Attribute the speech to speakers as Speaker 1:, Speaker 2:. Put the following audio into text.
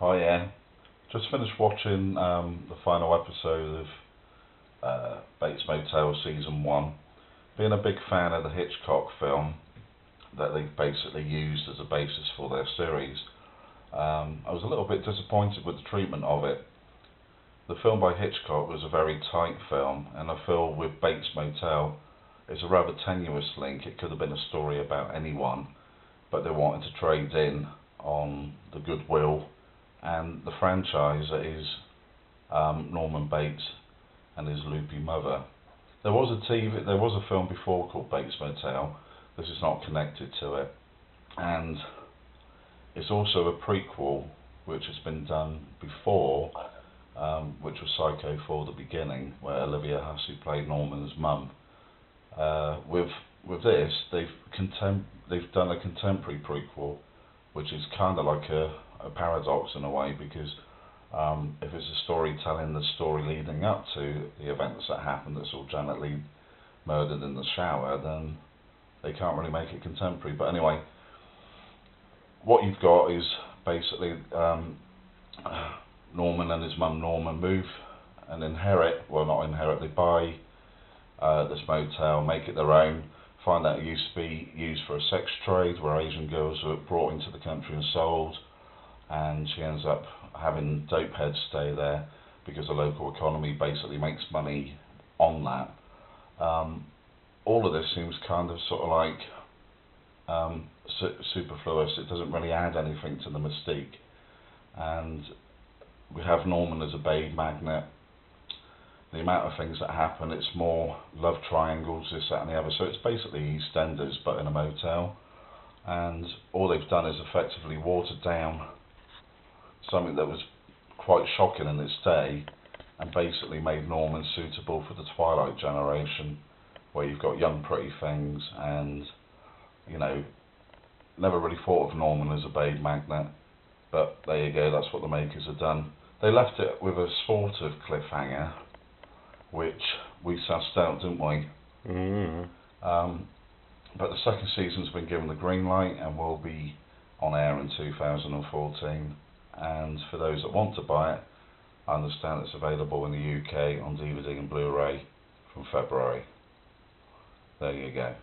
Speaker 1: Hi, yeah. Just finished watching the final episode of Bates Motel Season 1. Being a big fan of the Hitchcock film that they basically used as a basis for their series, I was a little bit disappointed with the treatment of it. The film by Hitchcock was a very tight film, and I feel with Bates Motel, it's a rather tenuous link. It could have been a story about anyone, but they wanted to trade in on the goodwill and the franchise that is Norman Bates and his loopy mother. There was a film before called Bates Motel. This is not connected to it, and it's also a prequel which has been done before, which was Psycho for the Beginning, where Olivia Huss, who played Norman's mum. With this, they've done a contemporary prequel, which is kind of like a paradox in a way, because if it's a story telling the story leading up to the events that happened, that's all Janet Leigh murdered in the shower, then they can't really make it contemporary. But anyway, what you've got is basically Norman and his mum Norma move and they buy this motel, make it their own, find out it used to be used for a sex trade where Asian girls were brought into the country and sold, and she ends up having dope heads stay there because the local economy basically makes money on that. All of this seems kind of sort of like superfluous. It doesn't really add anything to the mystique, and we have Norman as a babe magnet. The amount of things that happen, it's more love triangles, this, that and the other. So it's basically EastEnders but in a motel, and all they've done is effectively watered down something that was quite shocking in its day, and basically made Norman suitable for the Twilight generation, where you've got young pretty things, and never really thought of Norman as a babe magnet, but there you go, that's what the makers have done. They left it with a sort of cliffhanger, which we sussed out, didn't we? But the second season's been given the green light and will be on air in 2014. And for those that want to buy it, I understand it's available in the UK on DVD and Blu-ray from February. There you go.